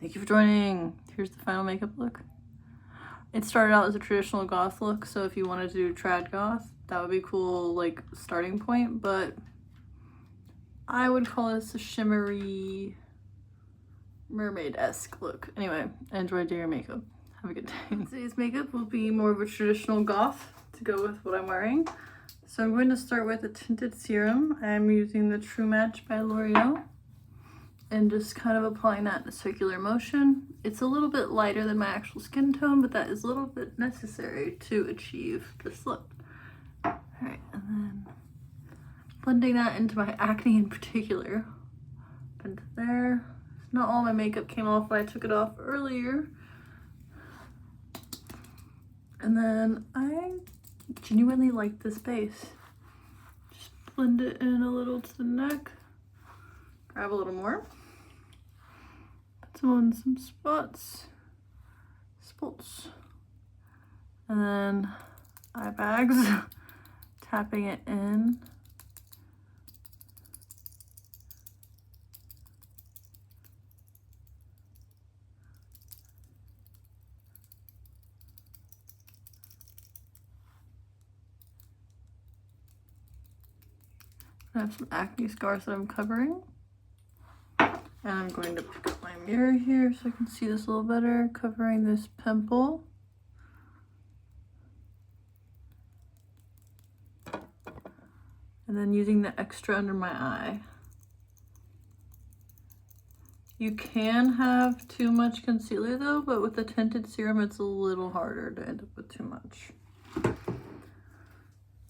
Thank you for joining. Here's the final makeup look. It started out as a traditional goth look, so if you wanted to do trad goth, that would be cool, like, starting point, but I would call this a shimmery mermaid-esque look. Anyway, enjoy doing your makeup. Have a good day. Today's makeup will be more of a traditional goth to go with what I'm wearing. So I'm going to start with a tinted serum. I'm using the True Match by L'Oreal and just kind of applying that in a circular motion. It's a little bit lighter than my actual skin tone, but that is a little bit necessary to achieve this look. All right, and then blending that into my acne in particular. Into there. Not all my makeup came off, but I took it off earlier. And then I genuinely like this base. Just blend it in a little to the neck. Grab a little more. Put some on some spots. And then eye bags. Tapping it in. I have some acne scars that I'm covering. And I'm going to pick up my mirror here so I can see this a little better, covering this pimple. And then using the extra under my eye. You can have too much concealer though, but with the tinted serum, it's a little harder to end up with too much.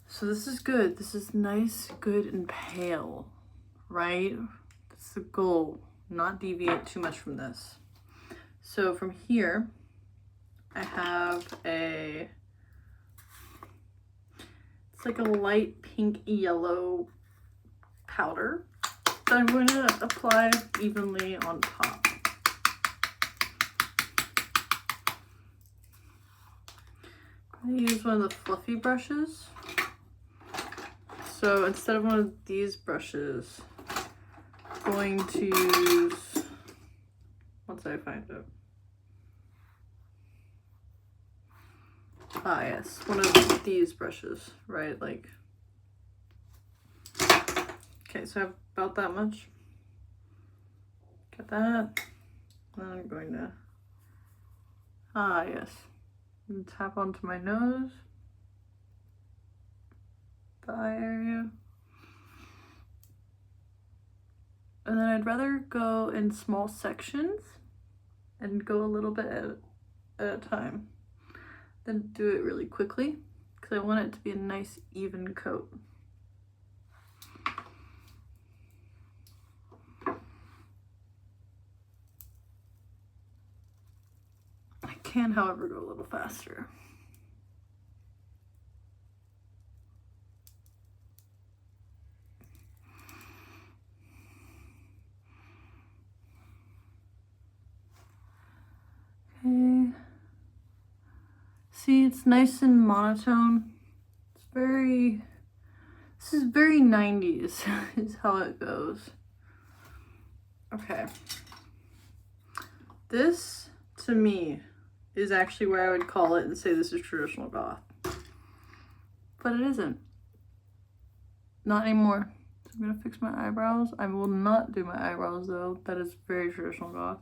So this is good. This is nice, good, and pale, right? That's the goal. Not deviate too much from this. So from here, I have it's like a light pink yellow powder that I'm going to apply evenly on top. I'm going to use one of the fluffy brushes. So instead of one of these brushes, I'm going to use, once I find it. Ah, yes, one of these brushes, right? Like, okay, so I have about that much. Got that. And I'm going to, ah, yes, and tap onto my nose. Eye area. And then I'd rather go in small sections and go a little bit at a time than do it really quickly, because I want it to be a nice even coat. I can, however, go a little faster. Okay. See, it's nice and monotone. It's very, this is very 90s is how it goes. Okay. This, to me, is actually where I would call it and say this is traditional goth. But it isn't. Not anymore. So I'm gonna fix my eyebrows. I will not do my eyebrows though. That is very traditional goth.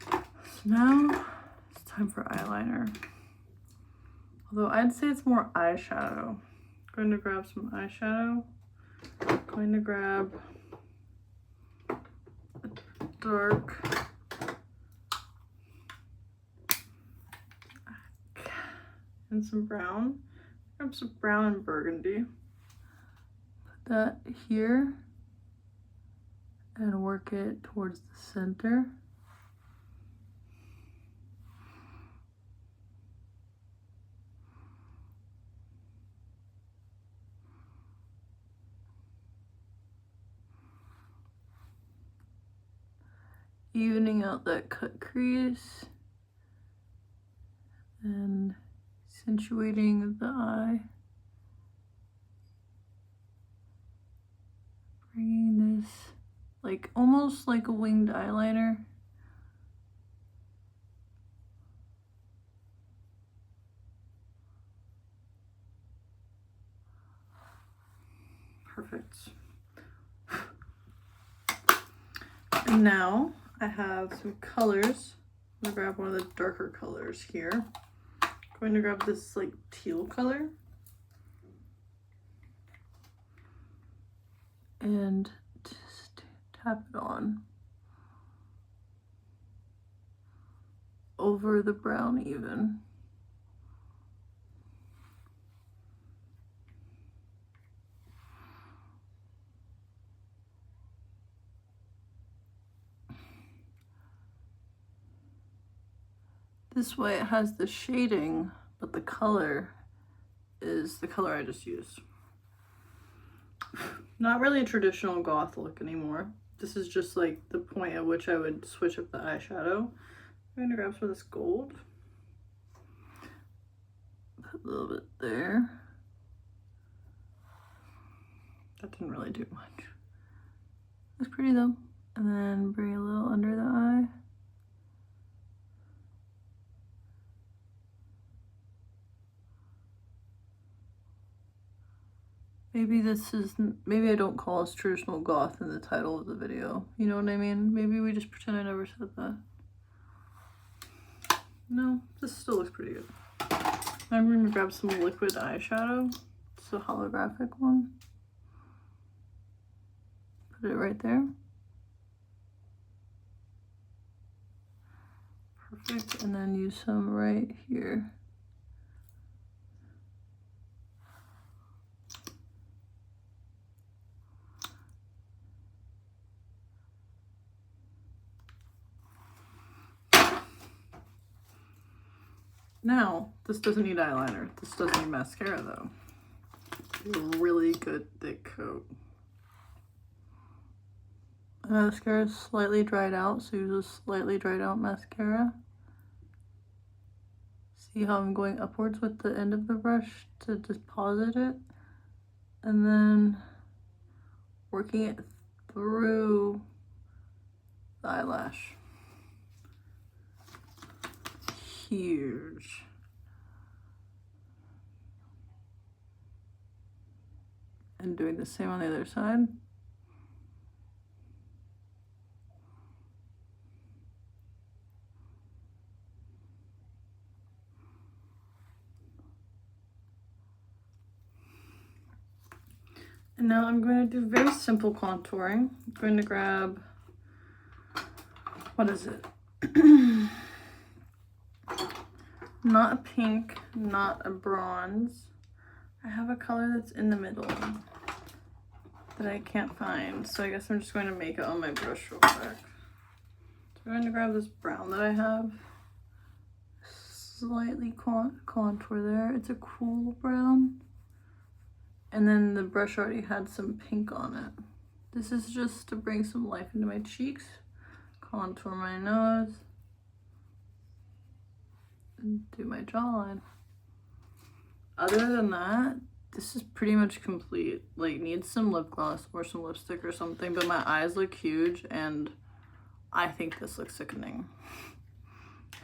So now it's time for eyeliner. Although I'd say it's more eyeshadow. I'm going to grab some eyeshadow. I'm going to grab a dark and some brown. Grab some brown and burgundy. Put that here and work it towards the center. Evening out that cut crease and accentuating the eye. Bringing this like almost like a winged eyeliner Perfect. And now I have some colors. I'm gonna grab one of the darker colors here. I'm going to grab this like teal color. And just tap it on over the brown even. This way it has the shading, but the color is the color I just used. Not really a traditional goth look anymore. This is just like the point at which I would switch up the eyeshadow. I'm gonna grab some of this gold. Put a little bit there. That didn't really do much. Looks pretty though. And then bring a little under the eye. Maybe I don't call us traditional goth in the title of the video. You know what I mean? Maybe we just pretend I never said that. No, this still looks pretty good. I'm going to grab some liquid eyeshadow. It's a holographic one. Put it right there. Perfect. And then use some right here. Now, this doesn't need eyeliner. This doesn't need mascara though. A really good thick coat. Mascara is slightly dried out, so use a slightly dried out mascara. See how I'm going upwards with the end of the brush to deposit it? And then working it through the eyelash. Huge. And doing the same on the other side. And now I'm going to do very simple contouring. I'm going to grab, what is it? Not a pink, not a bronze. I have a color that's in the middle that I can't find, so I guess I'm just going to make it on my brush real quick. So I'm going to grab this brown that I have, slightly contour there. It's a cool brown. And then the brush already had some pink on it. This is just to bring some life into my cheeks, contour my nose, and do my jawline. Other than that, this is pretty much complete. Like, needs some lip gloss or some lipstick or something, but my eyes look huge and I think this looks sickening.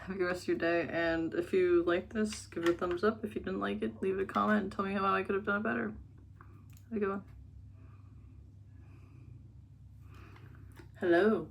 Have a good rest of your day, and if you like this, give it a thumbs up. If you didn't like it, leave a comment and tell me how I could have done it better. Have a good one. Hello.